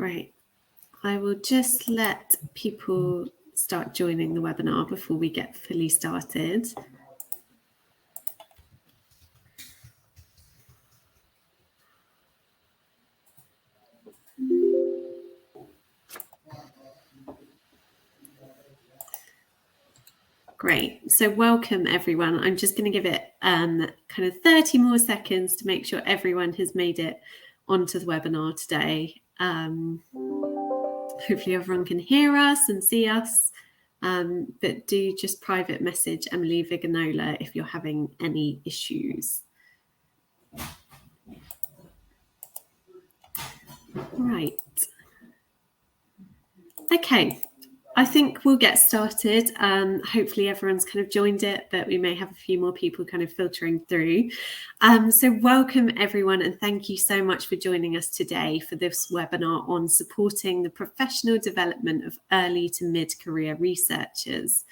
Great. I will just let people start joining the webinar before we get fully started. Great. So welcome, everyone. I'm just going to give it kind of 30 more seconds to make sure everyone has made it onto the webinar today. Hopefully everyone can hear us and see us, but do just private message Emily Viganola if you're having any issues. Right. Okay. I think we'll get started. Hopefully everyone's kind of joined it, but we may have a few more people kind of filtering through. So welcome everyone, and thank you so much for joining us today for this webinar on supporting the professional development of early to mid-career researchers.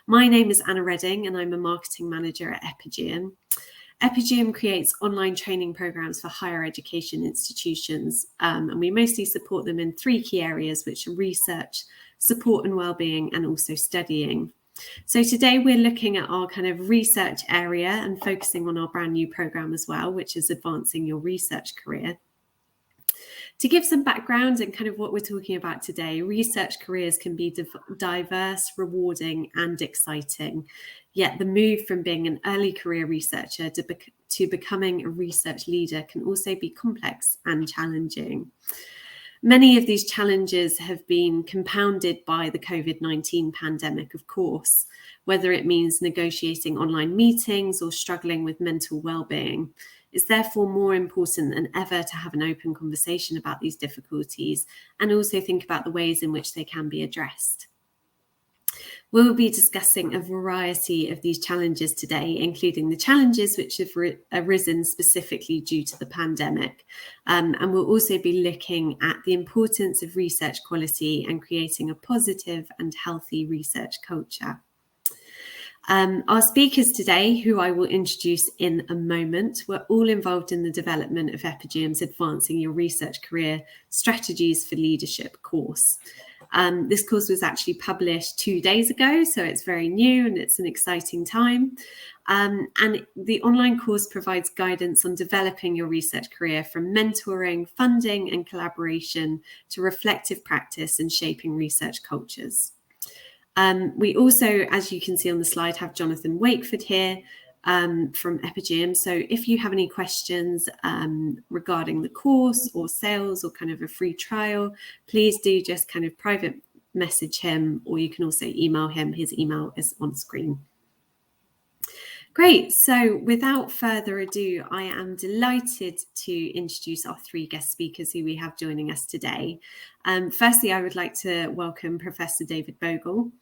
My name is Anna Redding and I'm a marketing manager at Epigeum. Epigeum creates online training programs for higher education institutions, and we mostly support them in three key areas, which are research, support and wellbeing, and also studying. So today we're looking at our kind of research area and focusing on our brand new program as well, which is advancing your research career. To give some background and kind of what we're talking about today, research careers can be diverse, rewarding, and exciting. Yet the move from being an early career researcher to becoming a research leader can also be complex and challenging. Many of these challenges have been compounded by the COVID-19 pandemic, of course, whether it means negotiating online meetings or struggling with mental well-being. It's therefore more important than ever to have an open conversation about these difficulties and also think about the ways in which they can be addressed. We'll be discussing a variety of these challenges today, including the challenges which have arisen specifically due to the pandemic. And we'll also be looking at the importance of research quality and creating a positive and healthy research culture. Our speakers today, who I will introduce in a moment, were all involved in the development of Epigeum's Advancing Your Research Career Strategies for Leadership course. This course was actually published 2 days ago, so it's very new and it's an exciting time. And the online course provides guidance on developing your research career, from mentoring, funding and collaboration to reflective practice and shaping research cultures. We also, as you can see on the slide, have Jonathan Wakeford here from Epigeum. So if you have any questions regarding the course or sales or kind of a free trial, please do just kind of private message him, or you can also email him. His email is on screen. Great. So without further ado, I am delighted to introduce our three guest speakers who we have joining us today. Firstly, I would like to welcome Professor David Bogle,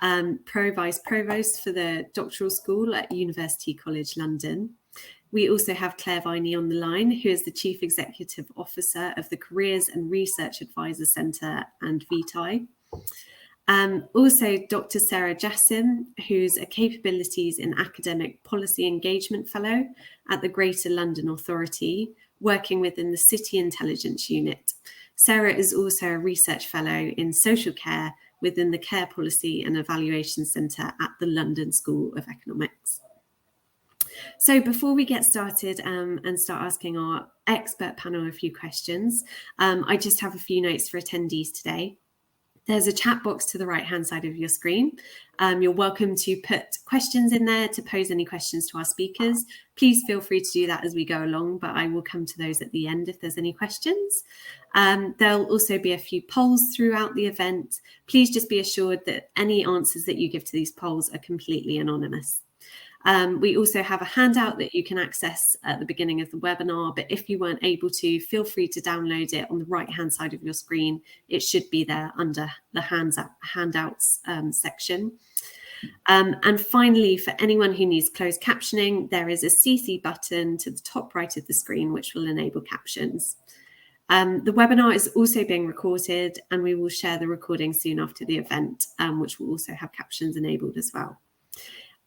Vice Provost for the Doctoral School at University College London. We also have Claire Viney on the line, who is the Chief Executive Officer of the Careers and Research Advisor Centre and VTI. Also, Dr. Sarah Jassim, who's a Capabilities in Academic Policy Engagement Fellow at the Greater London Authority, working within the City Intelligence Unit. Sarah is also a Research Fellow in Social Care within the Care Policy and Evaluation Centre at the London School of Economics. So before we get started and start asking our expert panel a few questions, I just have a few notes for attendees today. There's a chat box to the right-hand side of your screen. You're welcome to put questions in there to pose any questions to our speakers. Please feel free to do that as we go along, but I will come to those at the end if there's any questions. There'll also be a few polls throughout the event. Please just be assured that any answers that you give to these polls are completely anonymous. We also have a handout that you can access at the beginning of the webinar, but if you weren't able to, feel free to download it on the right-hand side of your screen. It should be there under the handouts section. And finally, for anyone who needs closed captioning, there is a CC button to the top right of the screen, which will enable captions. The webinar is also being recorded, and we will share the recording soon after the event, which will also have captions enabled as well.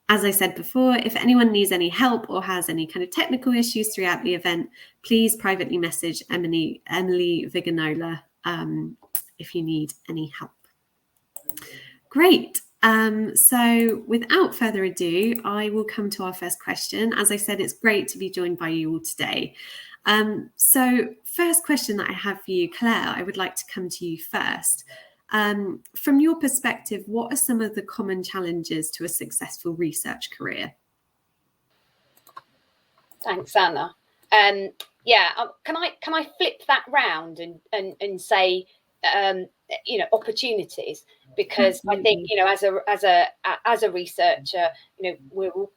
As I said before, if anyone needs any help or has any kind of technical issues throughout the event, please privately message Emily Viganola if you need any help. Great. So without further ado, I will come to our first question. As I said, it's great to be joined by you all today. So first question that I have for you, Claire, I would like to come to you first. From your perspective, what are some of the common challenges to a successful research career? Thanks, Anna. Can I flip that round and say, opportunities? Because absolutely. I think, as a researcher, we're all,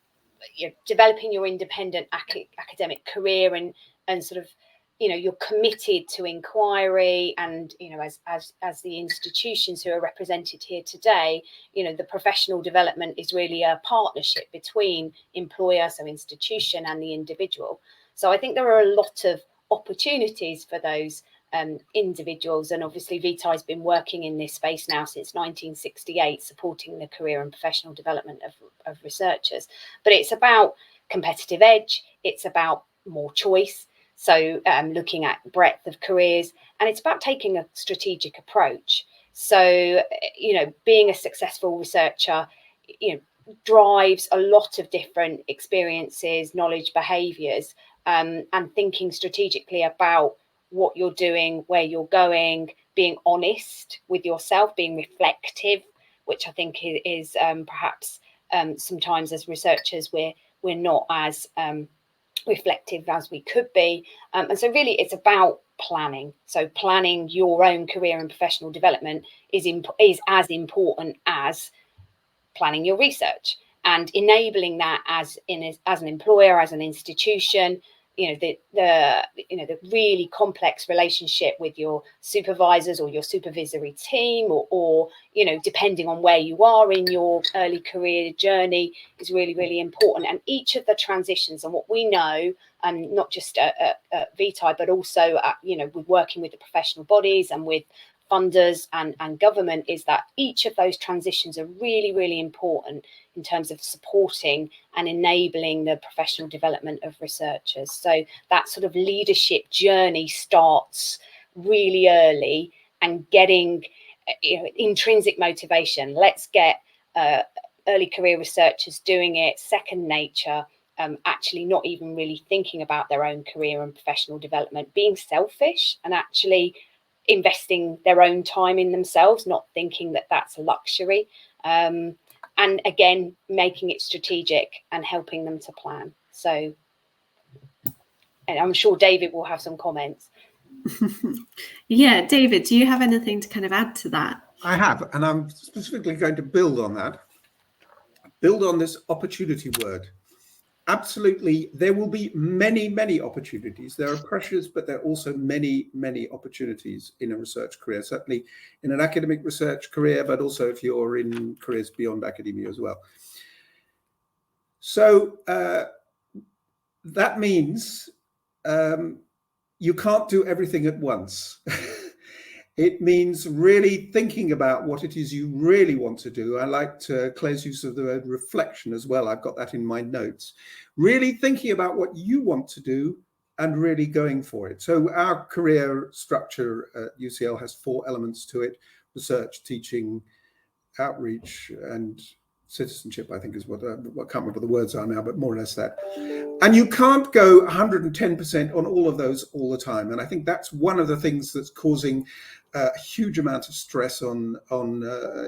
developing your independent academic career and sort of, you're committed to inquiry, and as the institutions who are represented here today, the professional development is really a partnership between employer, so institution, and the individual. So I think there are a lot of opportunities for those individuals, and obviously Vitae has been working in this space now since 1968, supporting the career and professional development of researchers. But it's about competitive edge, it's about more choice, so looking at breadth of careers, and it's about taking a strategic approach. So being a successful researcher drives a lot of different experiences, knowledge, behaviours, and thinking strategically about what you're doing, where you're going, being honest with yourself, being reflective, which I think is perhaps sometimes as researchers we're not as reflective as we could be. And so really it's about planning. So planning your own career and professional development is as important as planning your research, and enabling that as an employer, as an institution, the really complex relationship with your supervisors or your supervisory team, or depending on where you are in your early career journey, is really, really important. And each of the transitions, and what we know, not just at Vitae, but also with working with the professional bodies and with funders and government, is that each of those transitions are really, really important in terms of supporting and enabling the professional development of researchers. So that sort of leadership journey starts really early, and getting intrinsic motivation. Let's get early career researchers doing it second nature, actually not even really thinking about their own career and professional development, being selfish and actually investing their own time in themselves, not thinking that that's a luxury, and again making it strategic and helping them to plan. So, and I'm sure David will have some comments. Yeah, David, do you have anything to kind of add to that? I have, and I'm specifically going to build on that. Build on this opportunity word. Absolutely, there will be many, many opportunities. There are pressures, but there are also many, many opportunities in a research career, certainly in an academic research career, but also if you're in careers beyond academia as well. So that means you can't do everything at once. It means really thinking about what it is you really want to do. I liked Claire's use of the word reflection as well. I've got that in my notes. Really thinking about what you want to do and really going for it. So our career structure at UCL has 4 elements to it: research, teaching, outreach, and citizenship, I think is what I can't remember what the words are now, but more or less that. And you can't go 110% on all of those all the time. And I think that's one of the things that's causing a huge amount of stress on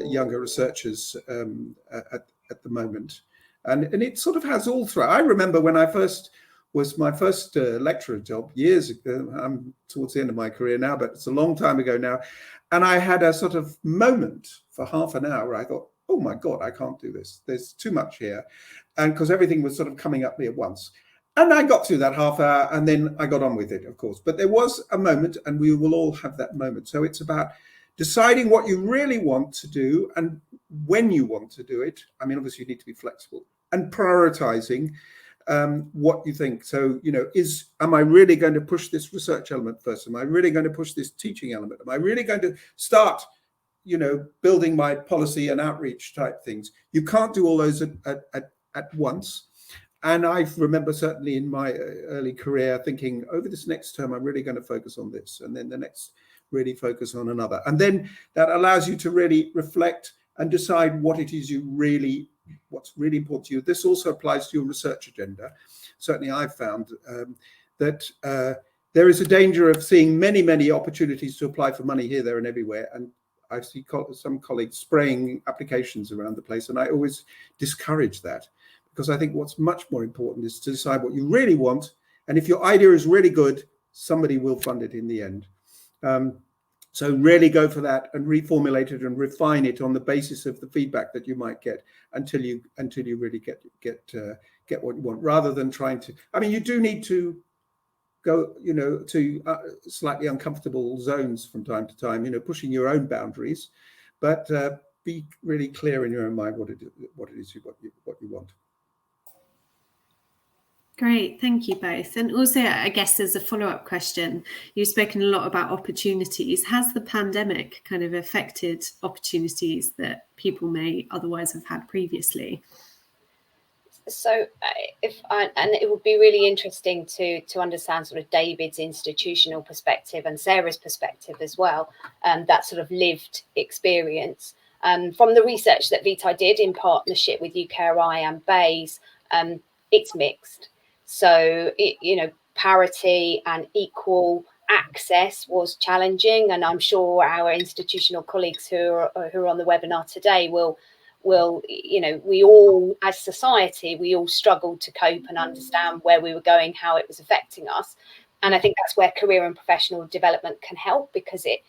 younger researchers at the moment. And it sort of has all through. I remember when I first was my first lecturer job years ago. I'm towards the end of my career now, but it's a long time ago now. And I had a sort of moment for half an hour where I thought, oh my God, I can't do this. There's too much here. And because everything was sort of coming up me at once. And I got through that half hour and then I got on with it, of course. But there was a moment, and we will all have that moment. So it's about deciding what you really want to do and when you want to do it. I mean, obviously you need to be flexible, and prioritizing what you think. So, am I really going to push this research element first? Am I really going to push this teaching element? Am I really going to start building my policy and outreach type things? You can't do all those at once. And I remember certainly in my early career thinking, over this next term, I'm really going to focus on this. And then the next really focus on another. And then that allows you to really reflect and decide what it is what's really important to you. This also applies to your research agenda. Certainly I've found that there is a danger of seeing many opportunities to apply for money here, there and everywhere. And I see some colleagues spraying applications around the place, and I always discourage that, because I think what's much more important is to decide what you really want. And if your idea is really good, somebody will fund it in the end. So really go for that and reformulate it and refine it on the basis of the feedback that you might get until you really get what you want, rather than trying to. I mean, you do need to go, to slightly uncomfortable zones from time to time, pushing your own boundaries, but be really clear in your own mind what it is you want. Great, thank you both. And also, I guess as a follow-up question, you've spoken a lot about opportunities. Has the pandemic kind of affected opportunities that people may otherwise have had previously? So and it would be really interesting to understand sort of David's institutional perspective and Sarah's perspective as well, that sort of lived experience. From the research that Vitae did in partnership with UKRI and BEIS, it's mixed. So, parity and equal access was challenging. And I'm sure our institutional colleagues who are on the webinar today will, we all, as society, we all struggled to cope and understand where we were going, how it was affecting us. And I think that's where career and professional development can help, because it,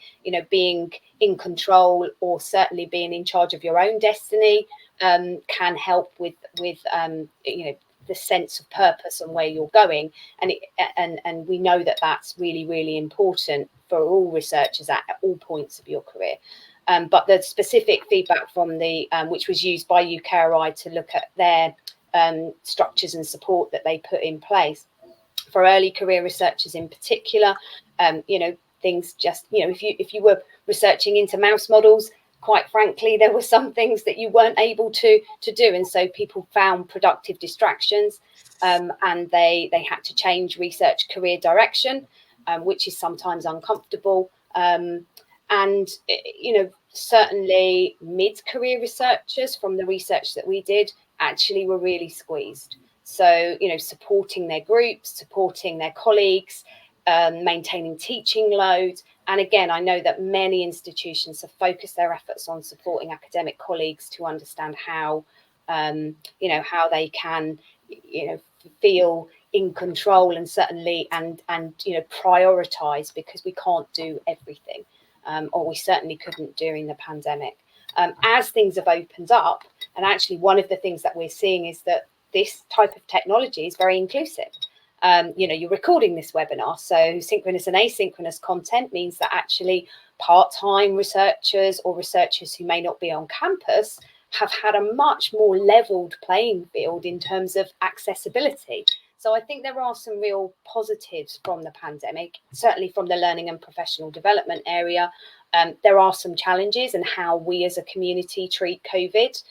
being in control or certainly being in charge of your own destiny can help with the sense of purpose and where you're going, and we know that that's really important for all researchers at all points of your career. But the specific feedback from the which was used by UKRI to look at their structures and support that they put in place for early career researchers in particular, things just, if you were researching into mouse models, quite frankly, there were some things that you weren't able to do. And so people found productive distractions, and they had to change research career direction, which is sometimes uncomfortable. And, certainly mid-career researchers from the research that we did actually were really squeezed. So, supporting their groups, supporting their colleagues, maintaining teaching loads. And again, I know that many institutions have focused their efforts on supporting academic colleagues to understand how, how they can, feel in control and certainly and prioritize, because we can't do everything, or we certainly couldn't during the pandemic. As things have opened up, and actually one of the things that we're seeing is that this type of technology is very inclusive. You're recording this webinar, so synchronous and asynchronous content means that actually part-time researchers or researchers who may not be on campus have had a much more leveled playing field in terms of accessibility. So I think there are some real positives from the pandemic, certainly from the learning and professional development area. There are some challenges in how we as a community treat COVID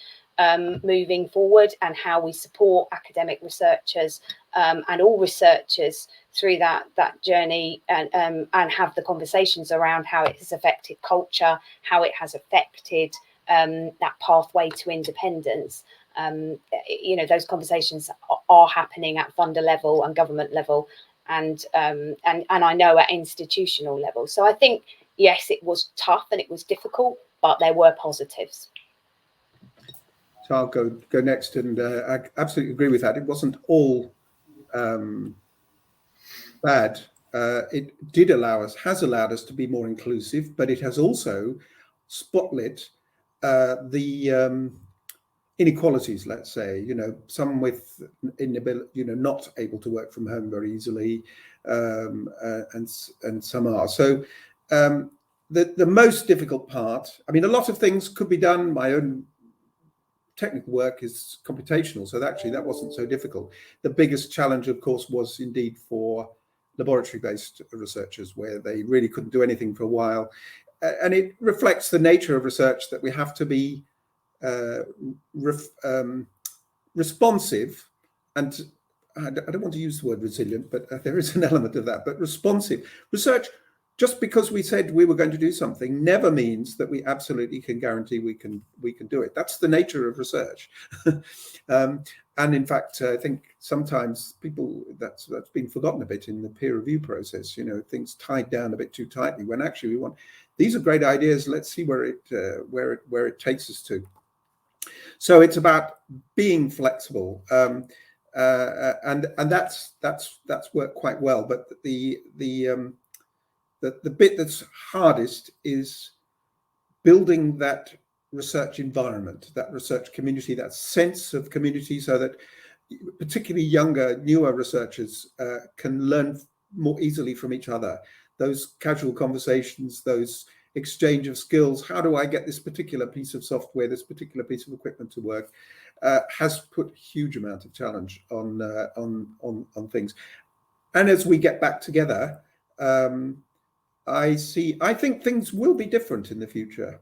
moving forward, and how we support academic researchers and all researchers through that journey, and have the conversations around how it has affected culture, how it has affected that pathway to independence. Those conversations are happening at funder level and government level, and I know at institutional level. So I think, yes, it was tough and it was difficult, but there were positives. So I'll go next, and I absolutely agree with that. It wasn't all bad. It has allowed us to be more inclusive, but it has also spotlit the inequalities, let's say, some with inability, not able to work from home very easily, and some are. So the most difficult part, I mean, a lot of things could be done. My own technical work is computational, so actually that wasn't so difficult. The biggest challenge, of course, was indeed for laboratory-based researchers, where they really couldn't do anything for a while. And it reflects the nature of research, that we have to be responsive, and I don't want to use the word resilient, but there is an element of that, but responsive. Research just because we said we were going to do something never means that we absolutely can guarantee we can do it. That's the nature of research. And in fact, I think sometimes that's been forgotten a bit in the peer review process. Things tied down a bit too tightly, when actually we want, these are great ideas. Let's see where it takes us to. So it's about being flexible, and that's worked quite well. But the bit that's hardest is building that research environment, that research community, that sense of community, so that particularly younger, newer researchers can learn more easily from each other. Those casual conversations, those exchange of skills. How do I get this particular piece of software, this particular piece of equipment to work? Has put a huge amount of challenge on things. And as we get back together, I think things will be different in the future.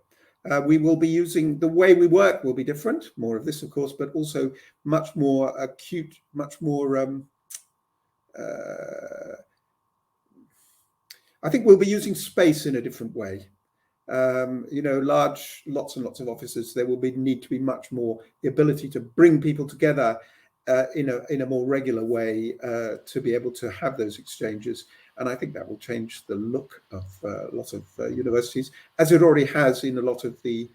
We will be using, the way we work will be different, more of this, of course, but also much more acute, much more, I think we'll be using space in a different way. Lots and lots of offices, there will need to be much more the ability to bring people together in a more regular way to be able to have those exchanges. And I think that will change the look of lots of universities, as it already has in a lot of the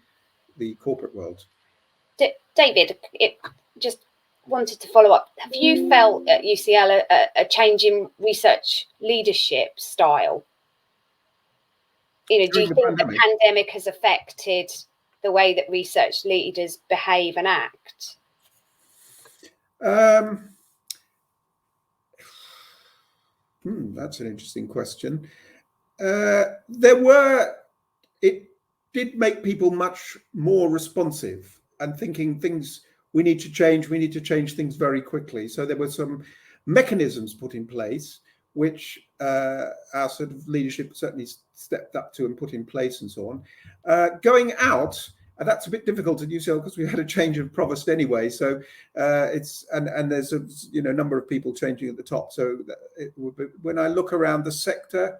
corporate world. David, just wanted to follow up. Have you felt at UCL a change in research leadership style? Do you think the pandemic has affected the way that research leaders behave and act? That's an interesting question. It did make people much more responsive and thinking things, we need to change things very quickly. So there were some mechanisms put in place, which our sort of leadership certainly stepped up to and put in place and so on. Going out, that's a bit difficult at UCL because we had a change of provost anyway. So there's a number of people changing at the top. So when I look around the sector,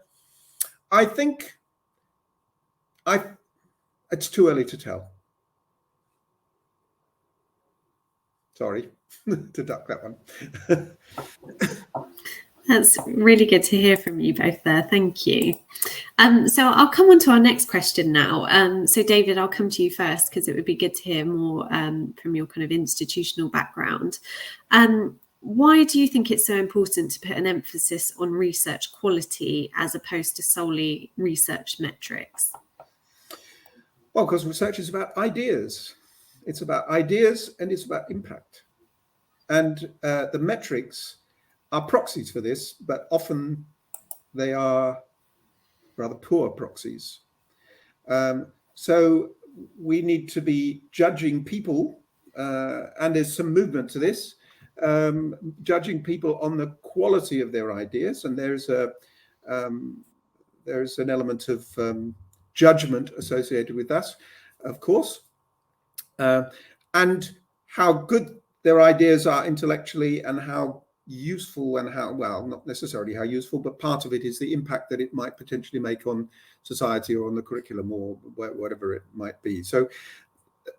I think it's too early to tell. Sorry to duck that one. That's really good to hear from you both there. Thank you. So I'll come on to our next question now. So David, I'll come to you first because it would be good to hear more from your kind of institutional background. Why do you think it's so important to put an emphasis on research quality as opposed to solely research metrics? Well, because research is about ideas. It's about ideas and it's about impact. And the metrics are proxies for this, but often they are rather poor proxies. So we need to be judging people, and there's some movement to this, judging people on the quality of their ideas. And there's an element of judgment associated with that, of course, and how good their ideas are intellectually and how useful and how, well, not necessarily how useful, but part of it is the impact that it might potentially make on society or on the curriculum or whatever it might be. So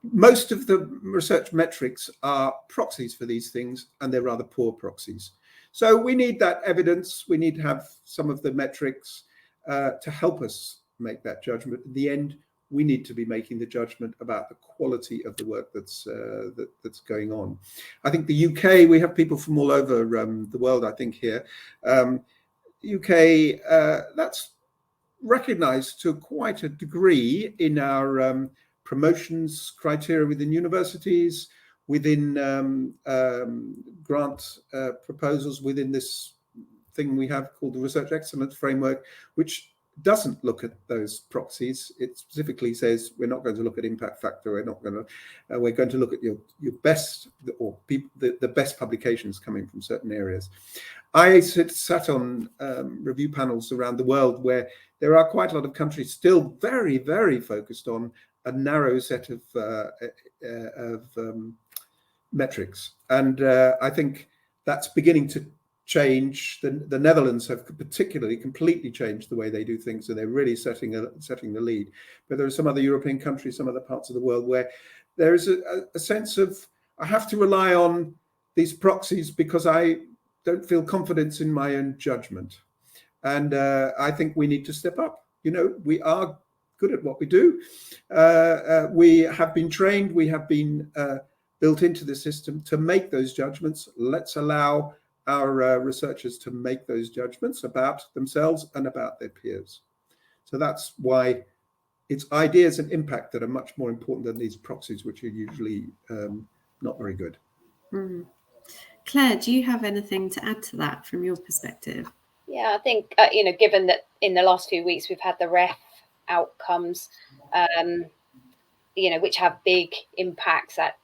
most of the research metrics are proxies for these things, and they're rather poor proxies. So we need that evidence. We need to have some of the metrics to help us make that judgment. In the end, we need to be making the judgment about the quality of the work that's going on. I think the UK, we have people from all over the world, I think, here. UK, that's recognised to quite a degree in our promotions criteria within universities, within grant proposals, within this thing we have called the Research Excellence Framework, which doesn't look at those proxies. It specifically says we're not going to look at impact factor. We're going to look at your best, or the best publications coming from certain areas. I sat on review panels around the world where there are quite a lot of countries still very, very focused on a narrow set of metrics, and I think that's beginning to change. The Netherlands have particularly completely changed the way they do things, and they're really setting the lead. But there are some other European countries, some other parts of the world where there is a sense of, I have to rely on these proxies because I don't feel confidence in my own judgment. And I think we need to step up. We are good at what we do. We have been trained, we have been built into the system to make those judgments. Let's allow our researchers to make those judgments about themselves and about their peers. So that's why it's ideas and impact that are much more important than these proxies, which are usually not very good. Mm. Claire, do you have anything to add to that from your perspective? Yeah, I think, given that in the last few weeks we've had the REF outcomes, which have big impacts at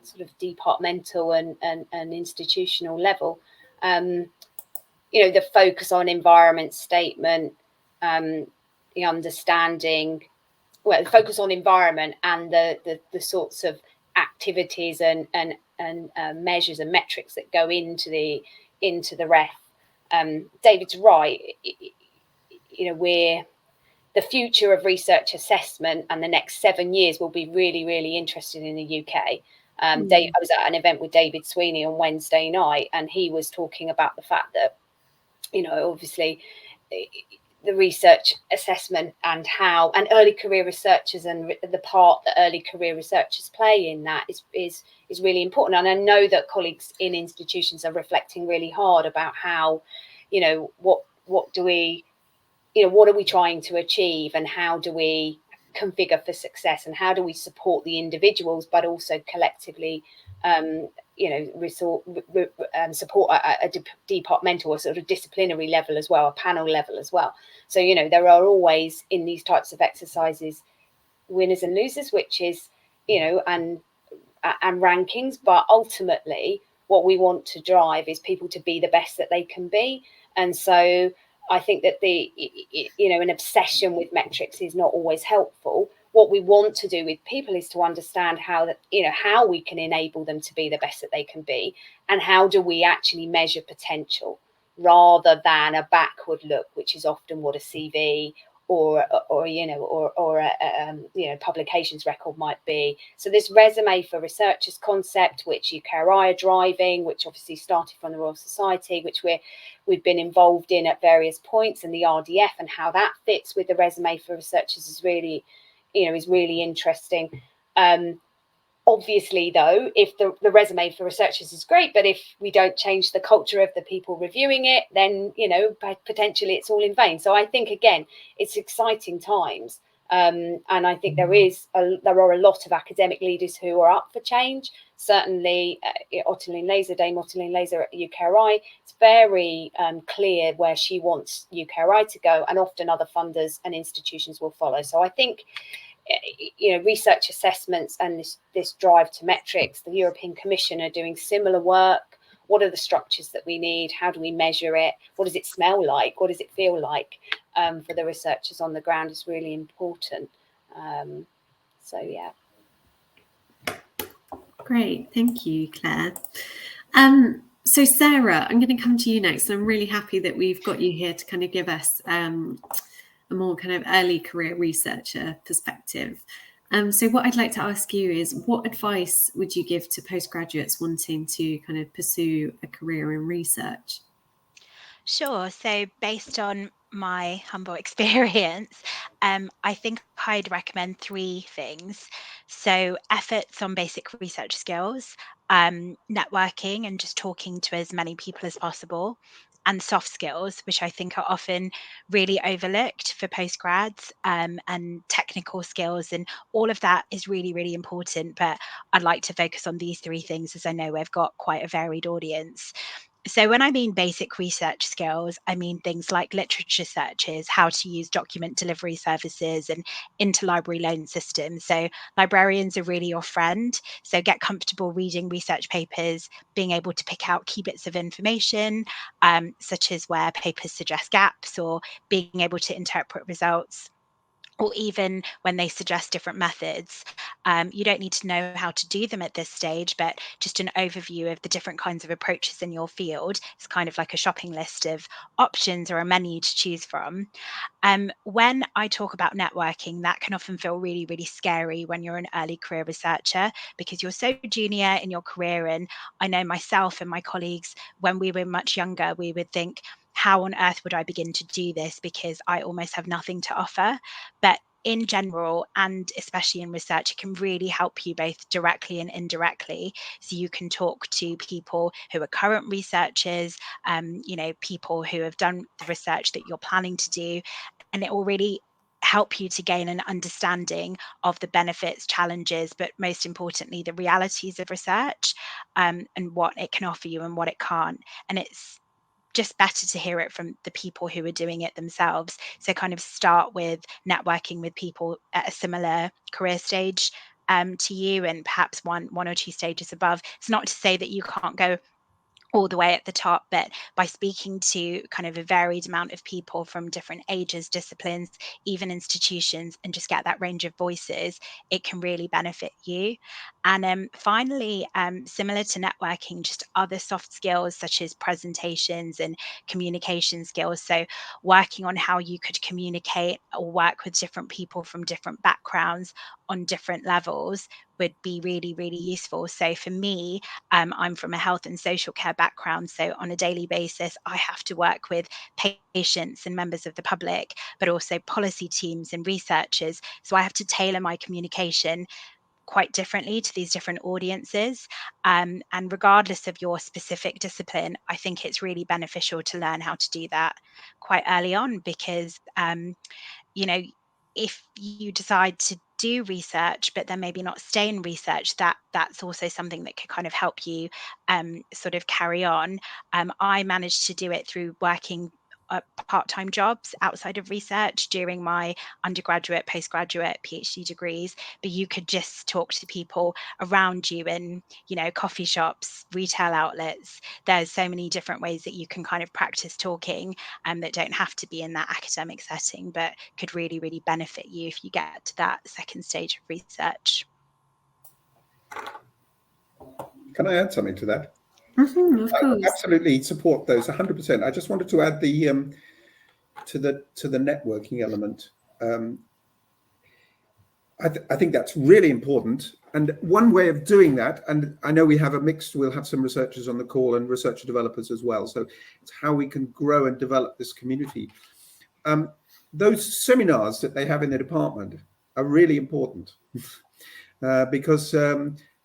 sort of departmental and institutional level. The focus on environment statement, the understanding, the focus on environment and the sorts of activities and measures and metrics that go into the REF. David's right. The future of research assessment and the next 7 years will be really, really interesting in the UK. I was at an event with David Sweeney on Wednesday night, and he was talking about the fact that, obviously the research assessment and early career researchers and the part that early career researchers play in that is really important. And I know that colleagues in institutions are reflecting really hard about how, what do we, what are we trying to achieve, and how do we configure for success, and how do we support the individuals, but also collectively, support a departmental or sort of disciplinary level as well, a panel level as well. So, there are always in these types of exercises winners and losers, which is, and rankings, but ultimately what we want to drive is people to be the best that they can be. And so I think that an obsession with metrics is not always helpful. What we want to do with people is to understand how we can enable them to be the best that they can be, and how do we actually measure potential rather than a backward look, which is often what a CV or a publications record might be. So this resume for researchers concept, which UKRI are driving, which obviously started from the Royal Society, which we've been involved in at various points, and the RDF and how that fits with the resume for researchers is really interesting. Obviously, though, if the resume for researchers is great, but if we don't change the culture of the people reviewing it, then, potentially it's all in vain. So I think, again, it's exciting times. And I think there are a lot of academic leaders who are up for change. Certainly, Dame Ottiline Laser at UKRI, it's very clear where she wants UKRI to go, and often other funders and institutions will follow. So I think, research assessments and this drive to metrics, the European Commission are doing similar work. What are the structures that we need? How do we measure it? What does it smell like? What does it feel like? For the researchers on the ground is really important. Yeah. Great, thank you, Claire. So Sarah, I'm going to come to you next. I'm really happy that we've got you here to kind of give us a more kind of early career researcher perspective. So what I'd like to ask you is, what advice would you give to postgraduates wanting to kind of pursue a career in research? Sure. So based on my humble experience, I think I'd recommend 3 things. So efforts on basic research skills, networking and just talking to as many people as possible, and soft skills, which I think are often really overlooked for postgrads, and technical skills, and all of that is really, really important. But I'd like to focus on these 3 things, as I know we've got quite a varied audience. So when I mean basic research skills, I mean things like literature searches, how to use document delivery services and interlibrary loan systems. So librarians are really your friend. So get comfortable reading research papers, being able to pick out key bits of information, such as where papers suggest gaps, or being able to interpret results. or even when they suggest different methods. You don't need to know how to do them at this stage, but just an overview of the different kinds of approaches in your field. It's kind of like a shopping list of options or a menu to choose from. When I talk about networking, that can often feel really, really scary when you're an early career researcher, because you're so junior in your career. And I know myself and my colleagues, when we were much younger, we would think, how on earth would I begin to do this? Because I almost have nothing to offer. But in general, and especially in research, it can really help you both directly and indirectly. So you can talk to people who are current researchers, people who have done the research that you're planning to do, and it will really help you to gain an understanding of the benefits, challenges, but most importantly, the realities of research, and what it can offer you and what it can't. And it's just better to hear it from the people who are doing it themselves. So kind of start with networking with people at a similar career stage to you, and perhaps one or two stages above. It's not to say that you can't go all the way at the top, but by speaking to kind of a varied amount of people from different ages, disciplines, even institutions, and just get that range of voices, it can really benefit you. And finally, similar to networking, just other soft skills such as presentations and communication skills. So working on how you could communicate or work with different people from different backgrounds on different levels would be really, really useful. So for me, I'm from a health and social care background. So on a daily basis, I have to work with patients and members of the public, but also policy teams and researchers. So I have to tailor my communication quite differently to these different audiences. And regardless of your specific discipline, I think it's really beneficial to learn how to do that quite early on, because you know, if you decide to do research, but then maybe not stay in research, that's also something that could kind of help you sort of carry on. I managed to do it through working part-time jobs outside of research during my undergraduate, postgraduate, PhD degrees. But you could just talk to people around you in, coffee shops, retail outlets. There's so many different ways that you can kind of practice talking, that don't have to be in that academic setting, but could really, really benefit you if you get to that second stage of research. Can I add something to that? Of course. I absolutely support those 100%. I just wanted to add the to the networking element. I think that's really important. And one way of doing that, and I know we'll have some researchers on the call and researcher developers as well. So it's how we can grow and develop this community. Those seminars that they have in the department are really important because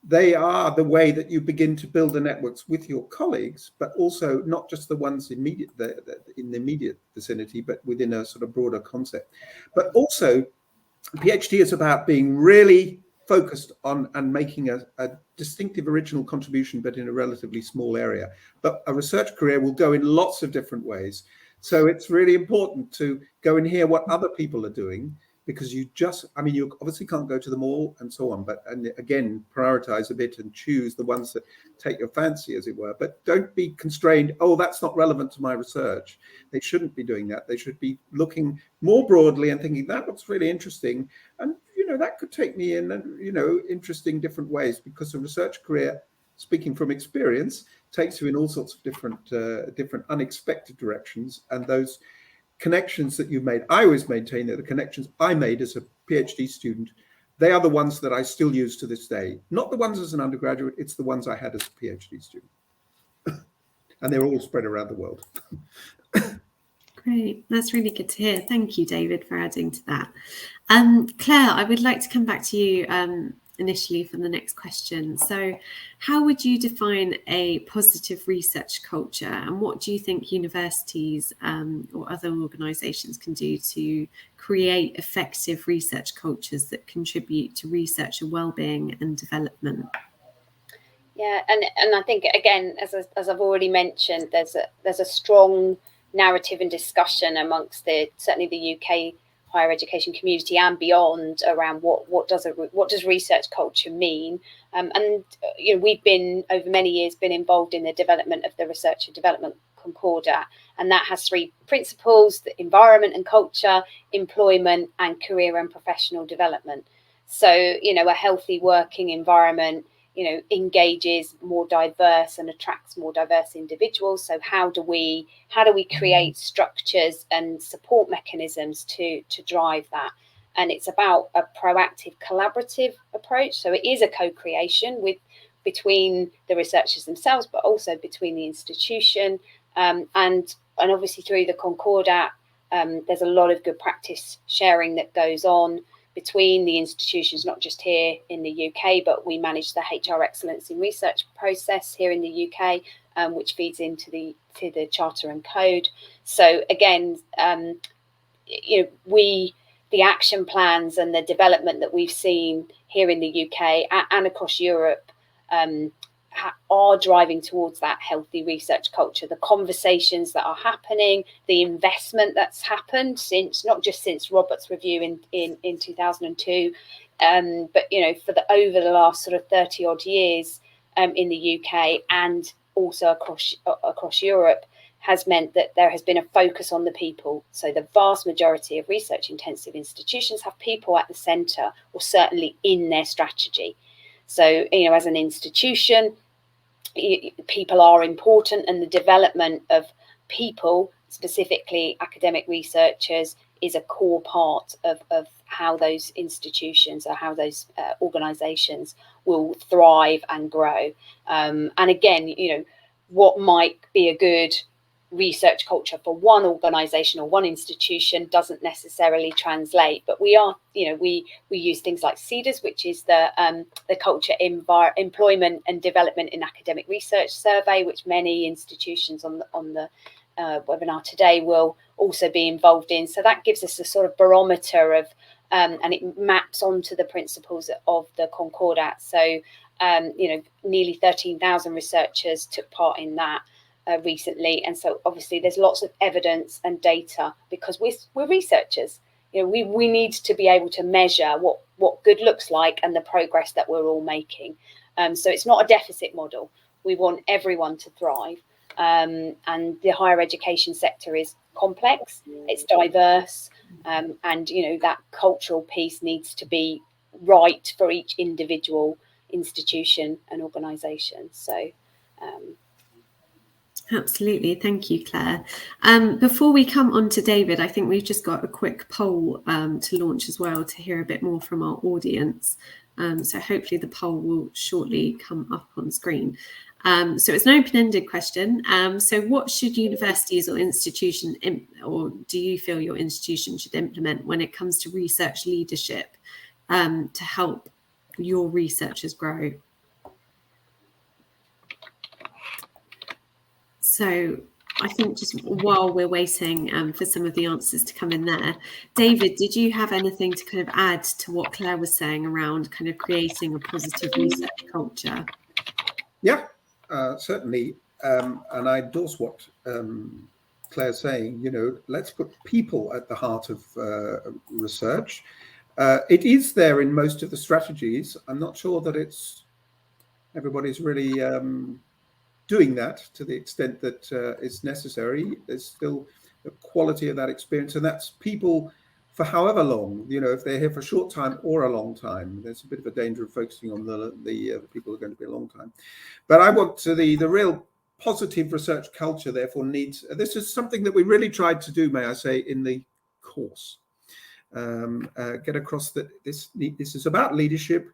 they are the way that you begin to build the networks with your colleagues, but also not just the ones in the immediate vicinity, but within a sort of broader concept. But also, PhD is about being really focused on and making a distinctive original contribution, but in a relatively small area. But a research career will go in lots of different ways. So it's really important to go and hear what other people are doing, because you obviously can't go to them all and so on, and again, prioritize a bit and choose the ones that take your fancy, as it were. But don't be constrained, that's not relevant to my research. They shouldn't be doing that. They should be looking more broadly and thinking, that looks really interesting. And, that could take me in, interesting different ways, because a research career, speaking from experience, takes you in all sorts of different unexpected directions. And those connections that you've made, I always maintain that the connections I made as a PhD student, they are the ones that I still use to this day. Not the ones as an undergraduate, it's the ones I had as a PhD student. And they're all spread around the world. Great. That's really good to hear. Thank you, David, for adding to that. Claire, I would like to come back to you initially for the next question. So how would you define a positive research culture, and what do you think universities or other organisations can do to create effective research cultures that contribute to researcher wellbeing and development? Yeah, and I think, again, as I've already mentioned, there's a strong narrative and discussion amongst certainly the UK higher education community and beyond around what does research culture mean, and we've been over many years involved in the development of the researcher development Concordat, and that has 3 principles: the environment and culture, employment, and career and professional development. So, you know, a healthy working environment, you know, engages more diverse and attracts more diverse individuals. So how do we create structures and support mechanisms to drive that? And it's about a proactive, collaborative approach. So it is a co-creation between the researchers themselves, but also between the institution, and obviously through the Concordat, there's a lot of good practice sharing that goes on between the institutions, not just here in the UK, but we manage the HR Excellence in Research process here in the UK, which feeds into the Charter and Code. So again, you know, the action plans and the development that we've seen here in the UK and across Europe are driving towards that healthy research culture. The conversations that are happening, the investment that's happened since, not just since Robert's review in 2002, but you know, over the last sort of 30 odd years in the UK and also across Europe, has meant that there has been a focus on the people. So the vast majority of research intensive institutions have people at the centre, or certainly in their strategy. So, you know, as an institution, people are important, and the development of people, specifically academic researchers, is a core part of how those institutions or how those organisations will thrive and grow. And again, you know, what might be a good research culture for one organisation or one institution doesn't necessarily translate, but we use things like CEDARS, which is the Culture, Employment and Development in Academic Research survey, which many institutions on the webinar today will also be involved in. So that gives us a sort of barometer of and it maps onto the principles of the Concordat. So you know, nearly 13,000 researchers took part in that recently, and so obviously there's lots of evidence and data, because we're researchers. You know, we need to be able to measure what good looks like and the progress that we're all making. So it's not a deficit model. We want everyone to thrive, and the higher education sector is complex, it's diverse, and you know, that cultural piece needs to be right for each individual institution and organisation. So absolutely. Thank you, Claire. Before we come on to David, I think we've just got a quick poll to launch as well, to hear a bit more from our audience. So hopefully the poll will shortly come up on screen. So it's an open-ended question. So what should universities or institutions, or do you feel your institution should implement when it comes to research leadership to help your researchers grow? So I think just while we're waiting for some of the answers to come in there, David, did you have anything to kind of add to what Claire was saying around kind of creating a positive research culture? Yeah, certainly. And I endorse what Claire's saying. You know, let's put people at the heart of research. It is there in most of the strategies. I'm not sure that everybody's really doing that to the extent that is necessary. There's still the quality of that experience, and that's people for however long, you know, if they're here for a short time or a long time. There's a bit of a danger of focusing on the people who are going to be a long time. But I want to the real positive research culture, therefore, needs, this is something that we really tried to do, may I say, in the course. Get across that this is about leadership,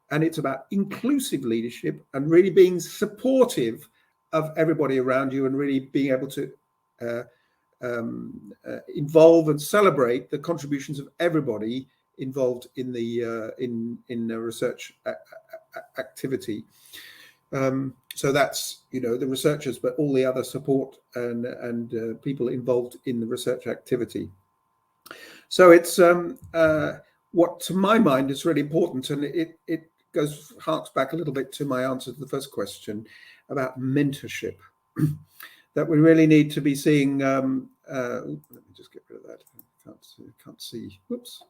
and it's about inclusive leadership and really being supportive of everybody around you, and really being able to involve and celebrate the contributions of everybody involved in the research activity. So that's, you know, the researchers, but all the other support and people involved in the research activity. So it's what, to my mind, is really important, and it harks back a little bit to my answer to the first question about mentorship. That we really need to be seeing. Let me just get rid of that. Can't see. Whoops.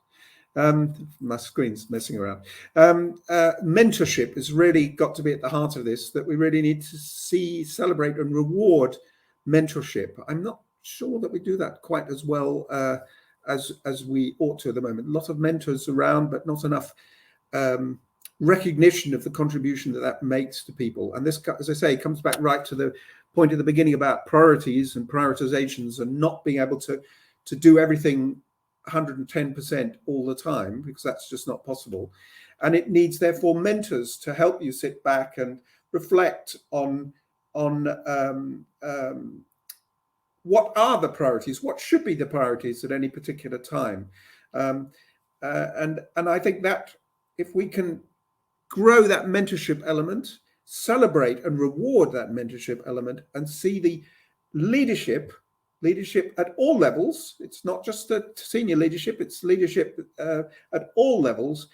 My screen's messing around. Mentorship has really got to be at the heart of this. That we really need to see, celebrate, and reward mentorship. I'm not sure that we do that quite as well as we ought to at the moment. A lot of mentors around, but not enough recognition of the contribution that makes to people. And this, as I say, comes back right to the point at the beginning about priorities and prioritizations and not being able to do everything 110% all the time, because that's just not possible. And it needs, therefore, mentors to help you sit back and reflect on what are the priorities, what should be the priorities at any particular time. And I think that if we can grow that mentorship element, celebrate and reward that mentorship element, and see the leadership at all levels. It's not just the senior leadership, it's leadership at all levels.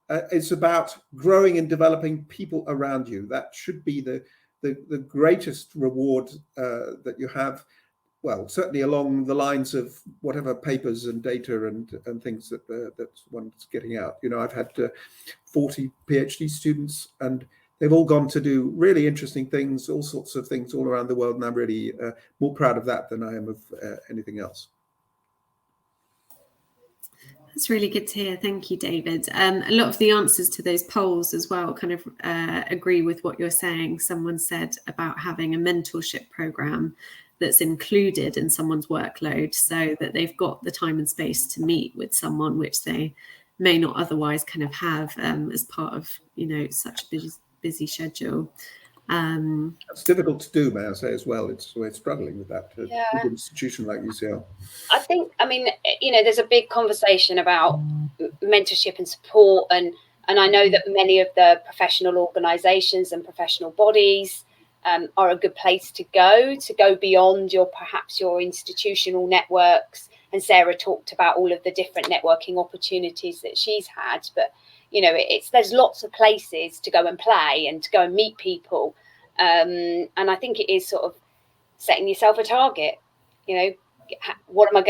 It's about growing and developing people around you. That should be the greatest reward that you have. Well, certainly along the lines of whatever papers and data and things that one's getting out. You know, I've had 40 PhD students, and they've all gone to do really interesting things, all sorts of things all around the world, and I'm really more proud of that than I am of anything else. That's really good to hear. Thank you, David. A lot of the answers to those polls as well kind of agree with what you're saying. Someone said about having a mentorship program that's included in someone's workload so that they've got the time and space to meet with someone, which they may not otherwise kind of have as part of, you know, such a busy schedule. It's difficult to do, may I say, as well. We're struggling with that with an institution like UCL. I think, I mean, you know, there's a big conversation about mentorship and support, and I know that many of the professional organisations and professional bodies are a good place to go beyond perhaps your institutional networks. And Sarah talked about all of the different networking opportunities that she's had, but you know, there's lots of places to go and play and to go and meet people. And I think it is sort of setting yourself a target. You know,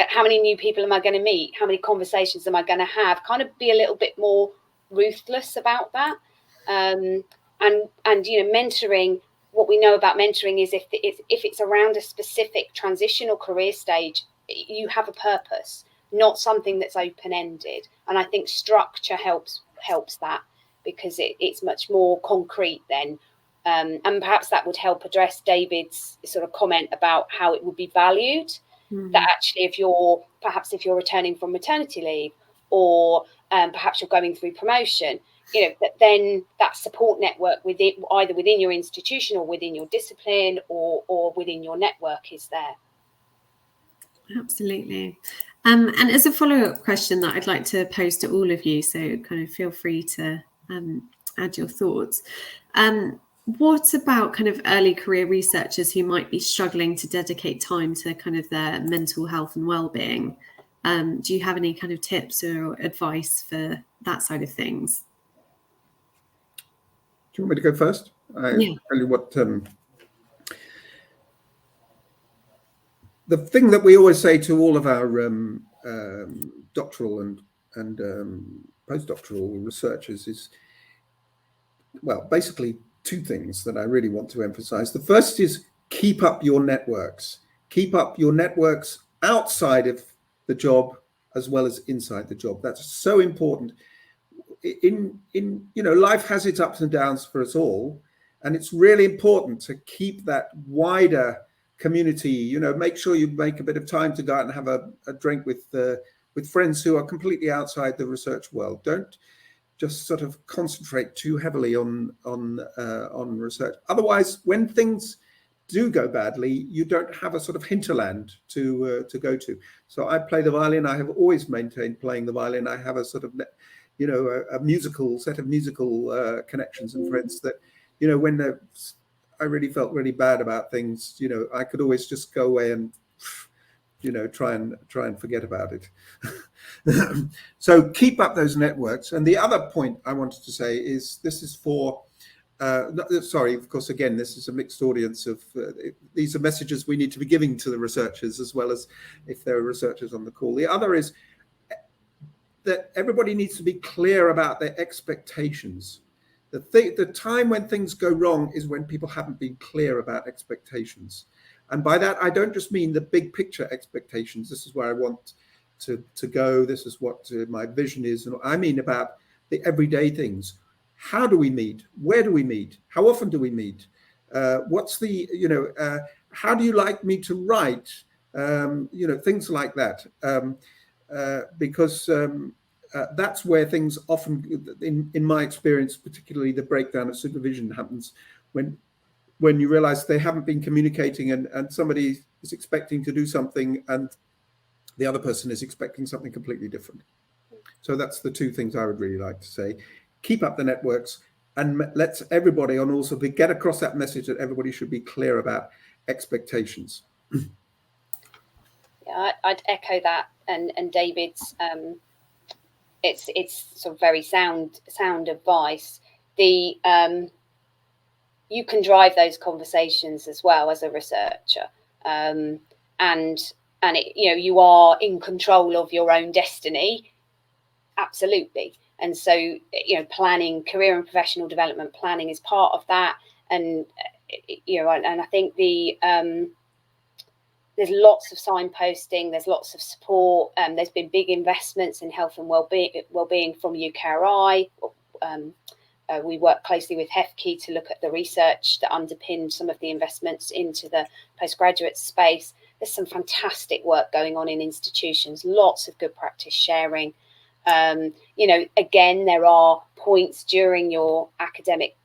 how many new people am I going to meet? How many conversations am I going to have? Kind of be a little bit more ruthless about that. And you know, mentoring. What we know about mentoring is if it's around a specific transitional career stage, you have a purpose, not something that's open-ended. And I think structure helps that, because it's much more concrete then. And perhaps that would help address David's sort of comment about how it would be valued. Mm-hmm. That actually, if you're returning from maternity leave, or perhaps you're going through promotion, you know, then that support network either within your institution or within your discipline or within your network is there. Absolutely. And as a follow-up question that I'd like to pose to all of you, so kind of feel free to add your thoughts. What about kind of early career researchers who might be struggling to dedicate time to kind of their mental health and well-being? Do you have any kind of tips or advice for that side of things? Do you want me to go first? Tell you what. The thing that we always say to all of our doctoral and postdoctoral researchers is, well, basically two things that I really want to emphasize. The first is keep up your networks. Keep up your networks outside of the job as well as inside the job. That's so important. In you know, life has its ups and downs for us all, and it's really important to keep that wider community. You know, make sure you make a bit of time to go out and have a drink with friends who are completely outside the research world. Don't just sort of concentrate too heavily on research. Otherwise, when things do go badly, you don't have a sort of hinterland to go to. So I play the violin. I have always maintained playing the violin. I have a sort of, you know, a set of musical connections and friends that, you know, when I really felt really bad about things, you know, I could always just go away and, you know, try and forget about it. So keep up those networks. And the other point I wanted to say is this is for, of course, again, this is a mixed audience of, these are messages we need to be giving to the researchers as well as if there are researchers on the call. The other is that everybody needs to be clear about their expectations. The time when things go wrong is when people haven't been clear about expectations. And by that, I don't just mean the big picture expectations. This is where I want to go. This is what my vision is. And I mean about the everyday things. How do we meet? Where do we meet? How often do we meet? What's the, how do you like me to write? Things like that. Because that's where things often, in my experience, particularly the breakdown of supervision happens when you realize they haven't been communicating and somebody is expecting to do something and the other person is expecting something completely different. So that's the two things I would really like to say. Keep up the networks and let's everybody on also get across that message that everybody should be clear about expectations. Yeah, I'd echo that and David's. It's sort of very sound advice. You can drive those conversations as well as a researcher, and you are in control of your own destiny, absolutely. And so planning, career and professional development planning is part of that. And and I think there's lots of signposting, there's lots of support, there's been big investments in health and wellbeing from UKRI. We work closely with HEFCE to look at the research that underpinned some of the investments into the postgraduate space. There's some fantastic work going on in institutions, lots of good practice sharing. Again, there are points during your academic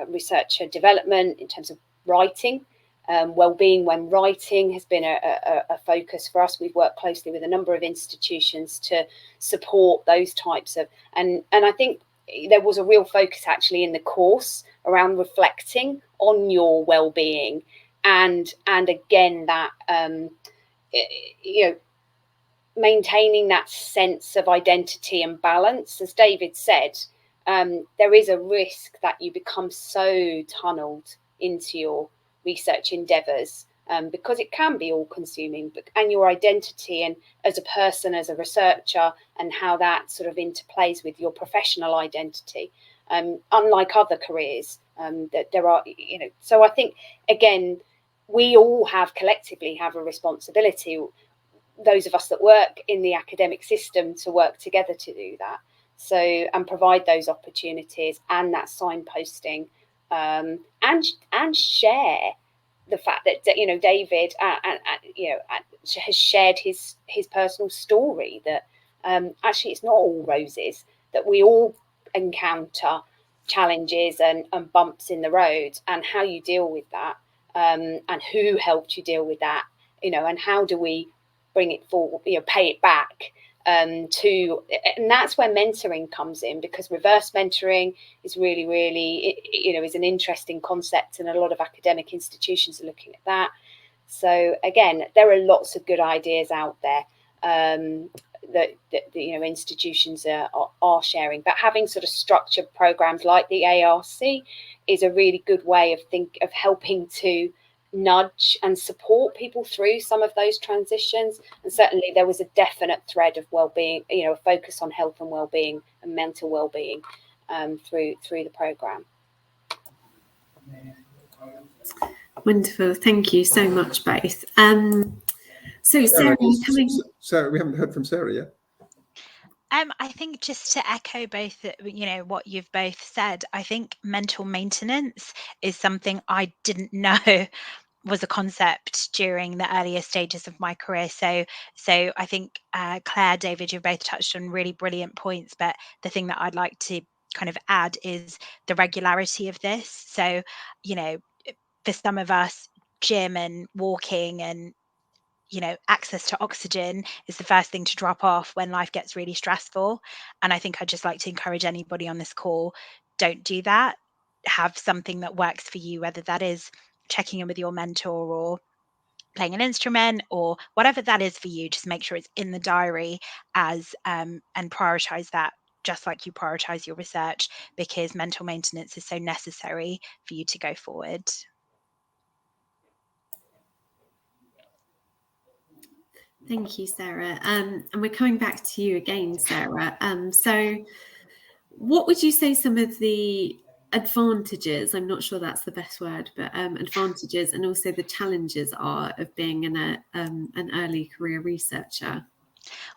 researcher development in terms of writing. Wellbeing when writing has been a focus for us. We've worked closely with a number of institutions to support those types of, and I think there was a real focus actually in the course around reflecting on your well-being and again that maintaining that sense of identity and balance. As David said, there is a risk that you become so tunneled into your research endeavours because it can be all-consuming, and your identity and as a person, as a researcher, and how that sort of interplays with your professional identity, unlike other careers, that there are, So I think again, we all collectively have a responsibility, those of us that work in the academic system, to work together to do that. So and provide those opportunities and that signposting, and share the fact that David has shared his personal story, that actually it's not all roses, that we all encounter challenges and bumps in the road, and how you deal with that, and who helped you deal with that, and how do we bring it forward, pay it back. And that's where mentoring comes in, because reverse mentoring is really, is an interesting concept, and a lot of academic institutions are looking at that. So again, there are lots of good ideas out there that institutions are sharing, but having sort of structured programs like the ARC is a really good way of helping to nudge and support people through some of those transitions. And certainly there was a definite thread of well-being, a focus on health and well-being and mental well-being through the programme. Wonderful, thank you so much both. So Sarah, Sarah, we haven't heard from Sarah yet. I think just to echo both, what you've both said, I think mental maintenance is something I didn't know was a concept during the earlier stages of my career. So I think Claire, David, you've both touched on really brilliant points, but the thing that I'd like to kind of add is the regularity of this. So, for some of us, gym and walking and access to oxygen is the first thing to drop off when life gets really stressful. And I think I'd just like to encourage anybody on this call, don't do that. Have something that works for you, whether that is checking in with your mentor or playing an instrument or whatever that is for you. Just make sure it's in the diary and prioritize that, just like you prioritize your research, because mental maintenance is so necessary for you to go forward. Thank you, Sarah. And we're coming back to you again, Sarah. So what would you say some of the advantages, I'm not sure that's the best word, but advantages and also the challenges are of being an early career researcher?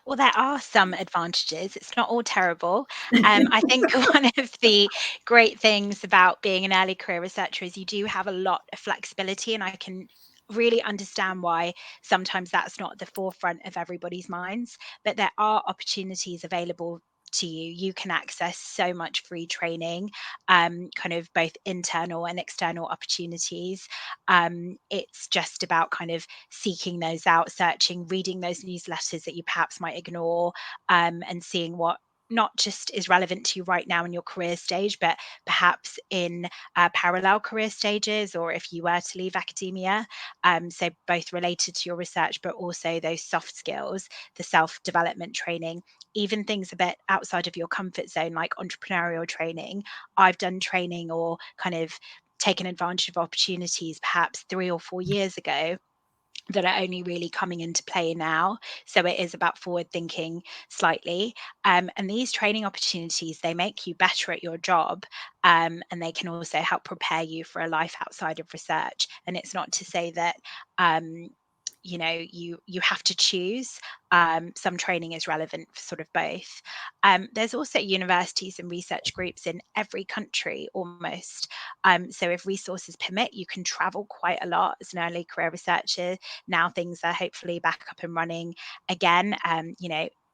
Well, there are some advantages. It's not all terrible. I think one of the great things about being an early career researcher is you do have a lot of flexibility, and I can really understand why sometimes that's not at the forefront of everybody's minds. But there are opportunities available to you. You can access so much free training, kind of both internal and external opportunities. It's just about kind of seeking those out, searching, reading those newsletters that you perhaps might ignore, and seeing what not just is relevant to you right now in your career stage, but perhaps in parallel career stages, or if you were to leave academia. So both related to your research, but also those soft skills, the self-development training, even things a bit outside of your comfort zone, like entrepreneurial training. I've done training or kind of taken advantage of opportunities perhaps 3 or 4 years ago that are only really coming into play now. So it is about forward thinking slightly. And these training opportunities, they make you better at your job, and they can also help prepare you for a life outside of research. And it's not to say that you have to choose. Some training is relevant for sort of both. There's also universities and research groups in every country almost. So if resources permit, you can travel quite a lot as an early career researcher. Now things are hopefully back up and running again.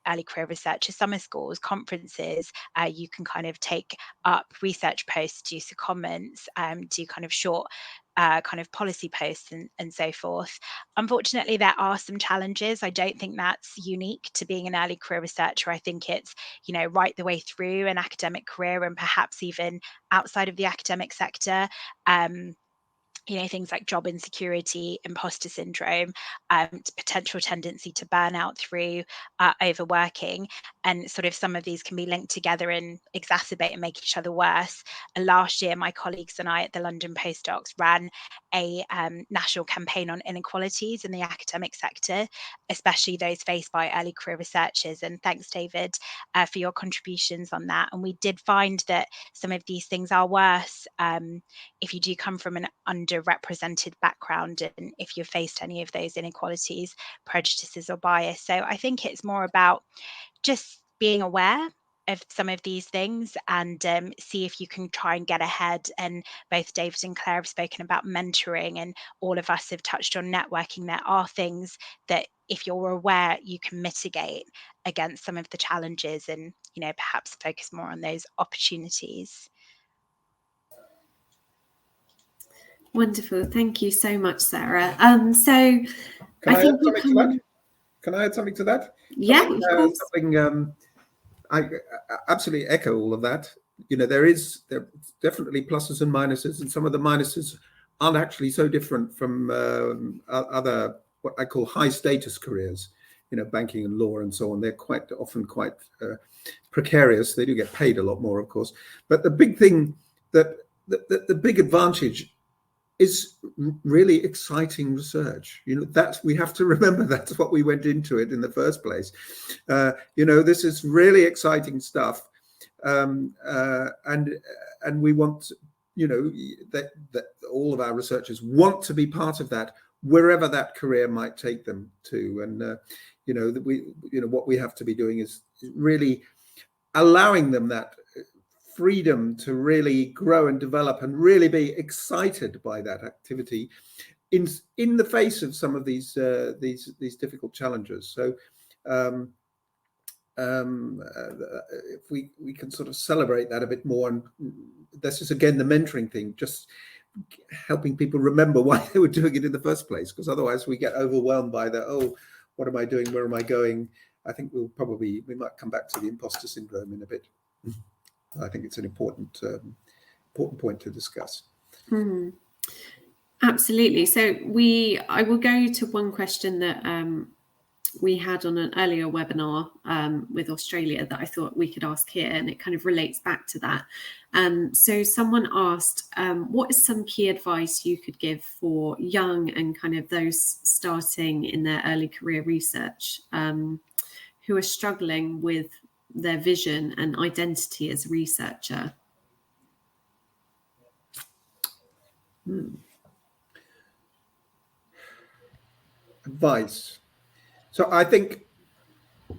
Early career researcher summer schools, conferences. You can kind of take up research posts, do some comments, do kind of short kind of policy posts and so forth. Unfortunately, there are some challenges. I don't think that's unique to being an early career researcher. I think it's, right the way through an academic career and perhaps even outside of the academic sector. Things like job insecurity, imposter syndrome, potential tendency to burn out through overworking. And sort of some of these can be linked together and exacerbate and make each other worse. And last year, my colleagues and I at the London Postdocs ran a national campaign on inequalities in the academic sector, especially those faced by early career researchers. And thanks, David, for your contributions on that. And we did find that some of these things are worse if you do come from an underrepresented background and if you've faced any of those inequalities, prejudices, or bias. So I think it's more about just being aware of some of these things and see if you can try and get ahead. And both David and Claire have spoken about mentoring, and all of us have touched on networking. There are things that if you're aware, you can mitigate against some of the challenges and, perhaps focus more on those opportunities. Wonderful. Thank you so much, Sarah. So Can I add something to that? Yeah, of course. I absolutely echo all of that. There are definitely pluses and minuses, and some of the minuses aren't actually so different from other what I call high status careers. Banking and law and so on. They're quite often quite precarious. They do get paid a lot more, of course. But the big thing the big advantage is really exciting research. We have to remember that's what we went into it in the first place. This is really exciting stuff, and we want, that all of our researchers want to be part of that, wherever that career might take them to. And what we have to be doing is really allowing them that freedom to really grow and develop and really be excited by that activity in the face of some of these difficult challenges. So if we can sort of celebrate that a bit more, and this is again the mentoring thing, just helping people remember why they were doing it in the first place, because otherwise we get overwhelmed by what am I doing, where am I going? I think we might come back to the imposter syndrome in a bit. I think it's an important point to discuss. Absolutely. So I will go to one question that we had on an earlier webinar with Australia that I thought we could ask here, and it kind of relates back to that. So someone asked, what is some key advice you could give for young and kind of those starting in their early career research who are struggling with their vision and identity as a researcher? Advice. So I think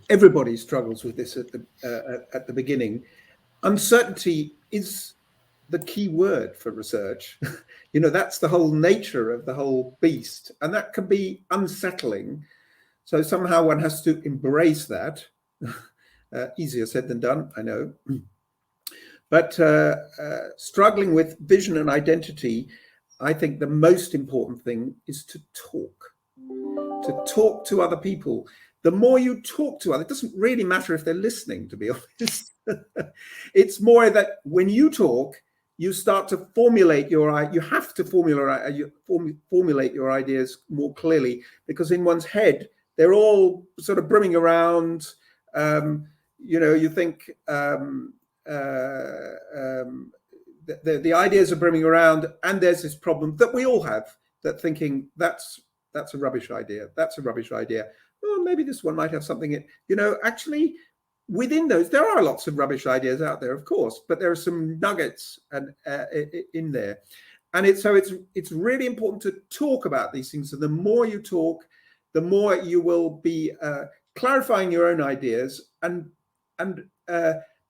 everybody struggles with this at the beginning. Uncertainty is the key word for research. That's the whole nature of the whole beast, and that can be unsettling. So somehow one has to embrace that. Easier said than done, I know. But struggling with vision and identity, I think the most important thing is to talk to other people. The more you talk to others, it doesn't really matter if they're listening, to be honest. It's more that when you talk, you start to formulate you have to formulate your ideas more clearly, because in one's head, they're all sort of brimming around. You think the ideas are brimming around, and there's this problem that we all have, that thinking that's a rubbish idea. That's a rubbish idea. Oh, maybe this one might have something in. Actually, within those, there are lots of rubbish ideas out there, of course, but there are some nuggets in there, and it's really important to talk about these things. And the more you talk, the more you will be clarifying your own ideas and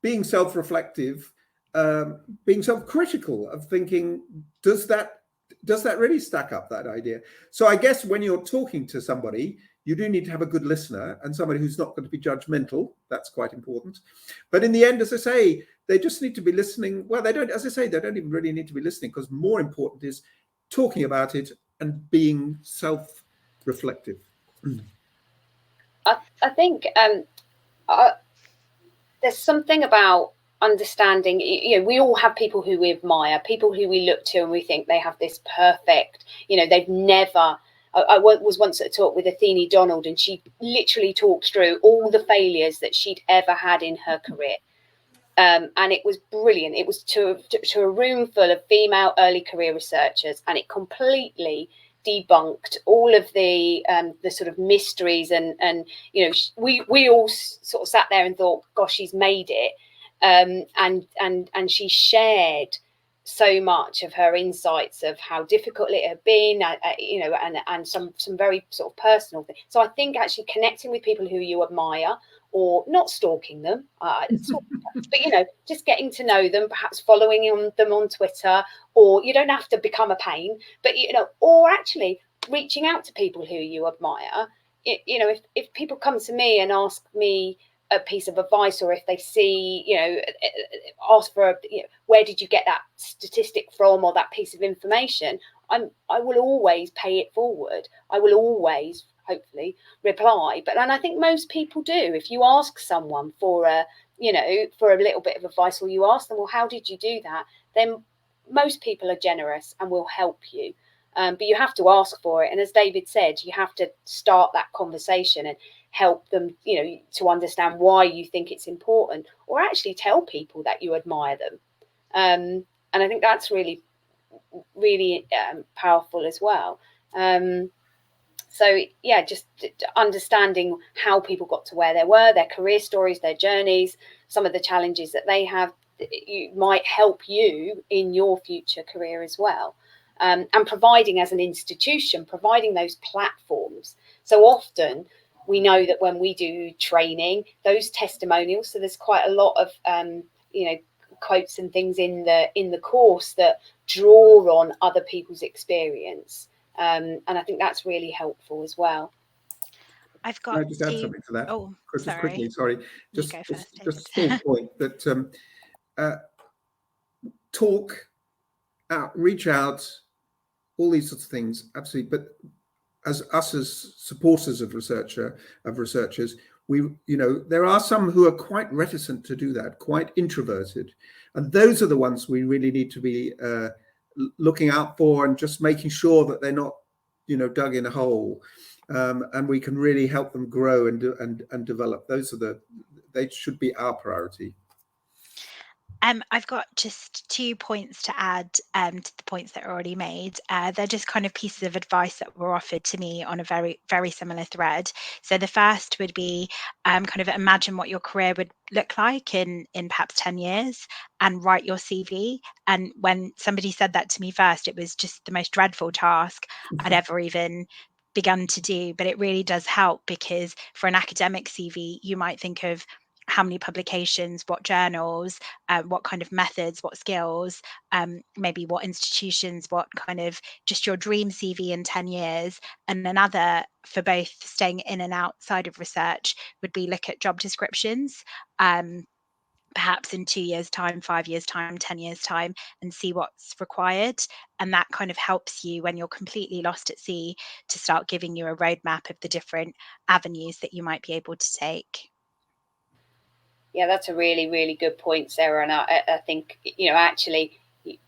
being self-reflective, being self-critical of thinking, does that really stack up, that idea? So I guess when you're talking to somebody, you do need to have a good listener and somebody who's not going to be judgmental. That's quite important. But in the end, as I say, they just need to be listening. Well, they don't even really need to be listening, because more important is talking about it and being self-reflective. I think there's something about understanding, we all have people who we admire, people who we look to and we think they have this perfect, they've never. I was once at a talk with Athene Donald, and she literally talked through all the failures that she'd ever had in her career. And it was brilliant. It was to a room full of female early career researchers, and it completely debunked all of the sort of mysteries. And we all sort of sat there and thought, gosh, she's made it. And she shared so much of her insights of how difficult it had been, and some very sort of personal things. So I think actually connecting with people who you admire, or not stalking them, but just getting to know them, perhaps following them on Twitter, or you don't have to become a pain, but or actually reaching out to people who you admire. If people come to me and ask me a piece of advice, or if they see, ask for where did you get that statistic from, or that piece of information, I will always pay it forward. I will always hopefully reply. And I think most people do. If you ask someone for a little bit of advice, or you ask them, well, how did you do that? Then most people are generous and will help you. But you have to ask for it. And as David said, you have to start that conversation and help them, to understand why you think it's important, or actually tell people that you admire them. And I think that's really, really powerful as well. So yeah, just understanding how people got to where they were, their career stories, their journeys, some of the challenges that they have, might help you in your future career as well. And providing, as an institution, providing those platforms. So often we know that when we do training, those testimonials, so there's quite a lot of quotes and things in the course that draw on other people's experience, and I think that's really helpful as well. I've got. Can I just add something to that? Oh, sorry. Just go first, just a small point that talk out, reach out, all these sorts of things, absolutely. But as supporters of researchers, we, there are some who are quite reticent to do that, quite introverted, and those are the ones we really need to be looking out for, and just making sure that they're not, dug in a hole, and we can really help them grow and develop. They should be our priority. I've got just 2 points to add to the points that are already made. They're just kind of pieces of advice that were offered to me on a very, very similar thread. So the first would be kind of imagine what your career would look like in perhaps 10 years and write your CV. And when somebody said that to me first, it was just the most dreadful task I'd ever even begun to do. But it really does help, because for an academic CV, you might think of how many publications, what journals, what kind of methods, what skills, maybe what institutions, what kind of just your dream CV in 10 years. And another, for both staying in and outside of research, would be look at job descriptions, perhaps in 2 years' time, 5 years' time, 10 years' time, and see what's required. And that kind of helps you when you're completely lost at sea to start giving you a roadmap of the different avenues that you might be able to take. Yeah, that's a really, really good point, Sarah. And I think, actually,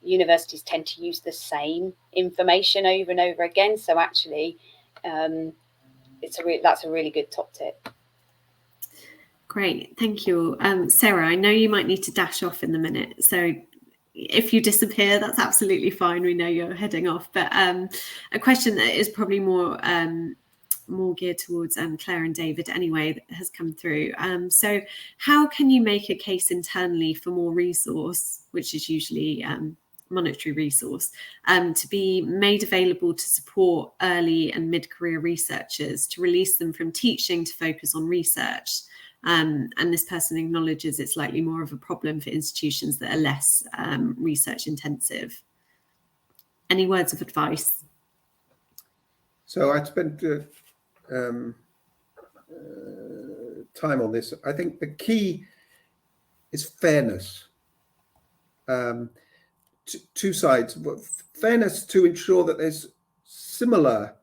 universities tend to use the same information over and over again. So actually, that's a really good top tip. Great, thank you. Sarah, I know you might need to dash off in a minute. So if you disappear, that's absolutely fine. We know you're heading off. But a question that is probably more geared towards Claire and David anyway, that has come through. So how can you make a case internally for more resource, which is usually monetary resource, to be made available to support early and mid-career researchers, to release them from teaching to focus on research? And this person acknowledges it's likely more of a problem for institutions that are less research intensive. Any words of advice? So I spent time on this. I think the key is fairness. Two sides. Fairness to ensure that there's similar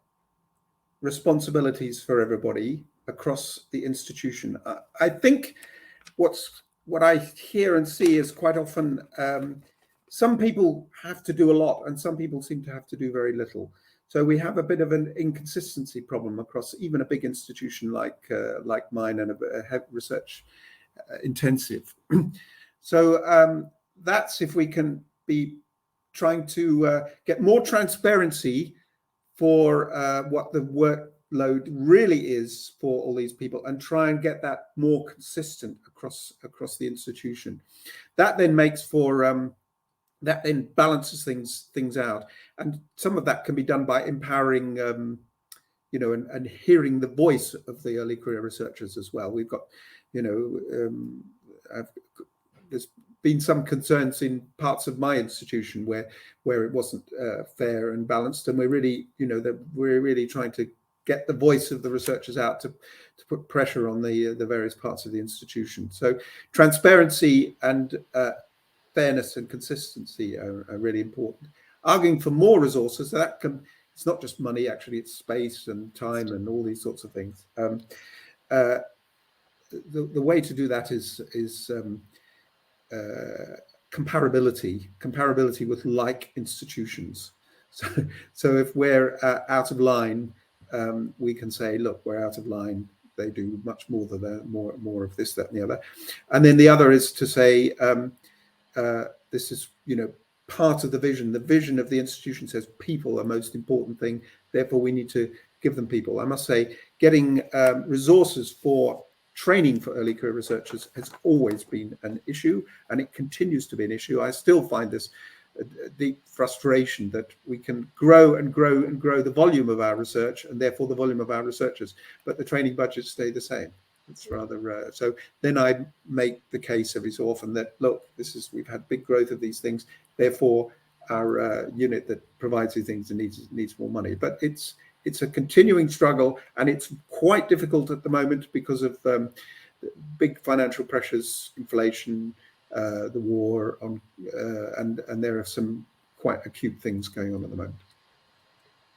responsibilities for everybody across the institution. I think what I hear and see is quite often some people have to do a lot and some people seem to have to do very little. So we have a bit of an inconsistency problem across even a big institution like mine and a research intensive. So that's if we can be trying to get more transparency for what the workload really is for all these people, and try and get that more consistent across the institution. That then makes for that then balances things out, and some of that can be done by empowering and hearing the voice of the early career researchers as well. We've got there's been some concerns in parts of my institution where it wasn't fair and balanced, and we're really trying to get the voice of the researchers out to put pressure on the various parts of the institution. So transparency and fairness and consistency are really important. Arguing for more resources, it's not just money, actually, it's space and time and all these sorts of things. The way to do that is comparability with like institutions. So if we're out of line, we can say, look, we're out of line. They do much more than that, more of this, that, and the other. And then the other is to say, this is part of the vision. The vision of the institution says people are most important thing. Therefore, we need to give them people. I must say, getting resources for training for early career researchers has always been an issue, and it continues to be an issue. I still find this a deep frustration that we can grow and grow and grow the volume of our research and therefore the volume of our researchers, but the training budgets stay the same. It's rather so. Then I make the case every so often that, look, we've had big growth of these things, therefore our unit that provides these things needs more money. But it's a continuing struggle, and it's quite difficult at the moment because of big financial pressures, inflation, the war on, and there are some quite acute things going on at the moment.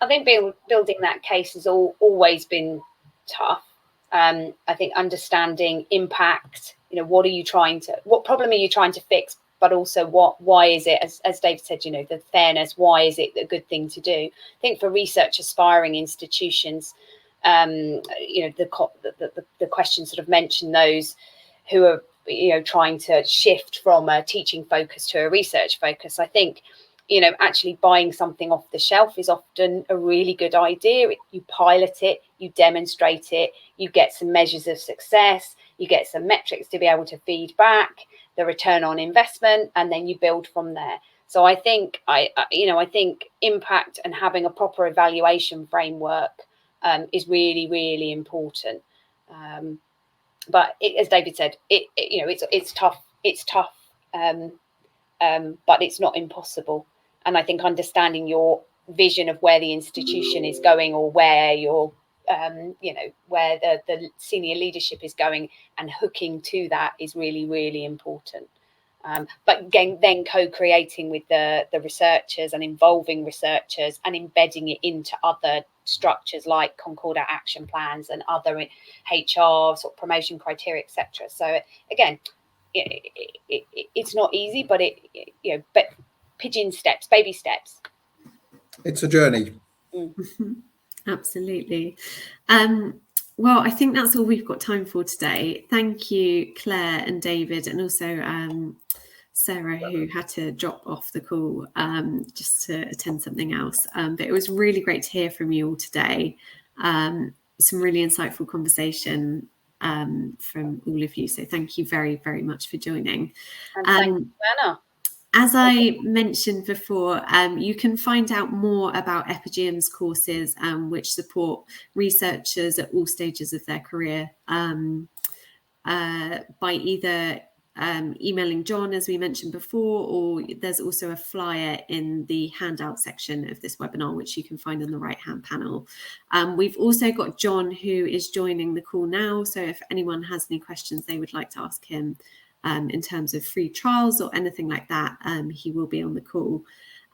I think building that case has always been tough. I think understanding impact, what problem are you trying to fix, but also why is it, as David said, the fairness, why is it a good thing to do? I think for research aspiring institutions, the question sort of mentioned those who are trying to shift from a teaching focus to a research focus. I think, actually buying something off the shelf is often a really good idea. You pilot it, you demonstrate it, you get some measures of success, you get some metrics to be able to feed back the return on investment, and then you build from there. So I think I think impact and having a proper evaluation framework is really, really important. But as David said, it's tough. It's tough, but it's not impossible. And I think understanding your vision of where the institution is going, or where your where the senior leadership is going, and hooking to that is really, really important. But again, then co-creating with the researchers and involving researchers and embedding it into other structures like Concordat action plans and other HR sort of promotion criteria, etc. So again, it's not easy, but but pigeon steps, baby steps. It's a journey. Absolutely. Well, I think that's all we've got time for today. Thank you, Claire and David, and also Sarah, who had to drop off the call just to attend something else. But it was really great to hear from you all today. Some really insightful conversation from all of you. So thank you very, very much for joining. And thank you, Anna. As I mentioned before, you can find out more about Epigeum's courses, which support researchers at all stages of their career by either emailing John, as we mentioned before, or there's also a flyer in the handout section of this webinar, which you can find on the right-hand panel. We've also got John, who is joining the call now. So if anyone has any questions they would like to ask him, in terms of free trials or anything like that, he will be on the call.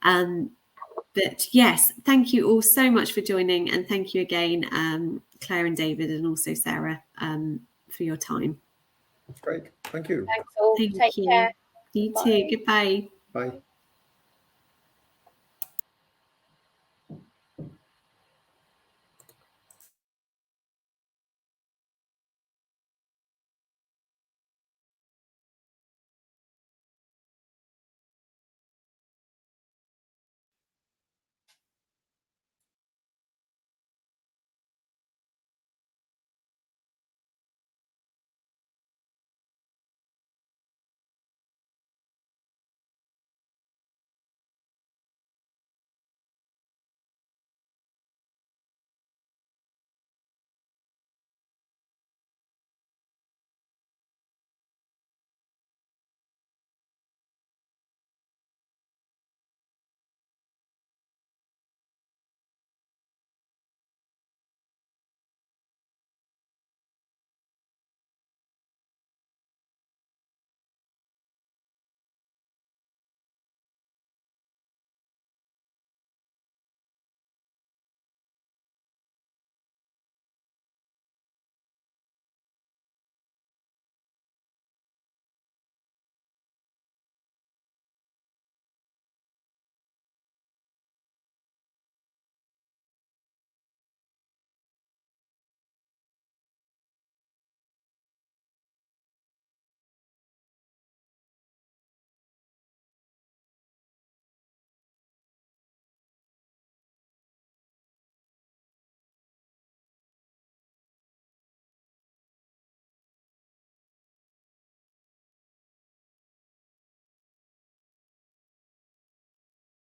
But yes, thank you all so much for joining, and thank you again, Claire and David, and also Sarah, for your time. Great, thank you. Thanks all. Thank Take you. care. You Bye. too. Goodbye. Bye.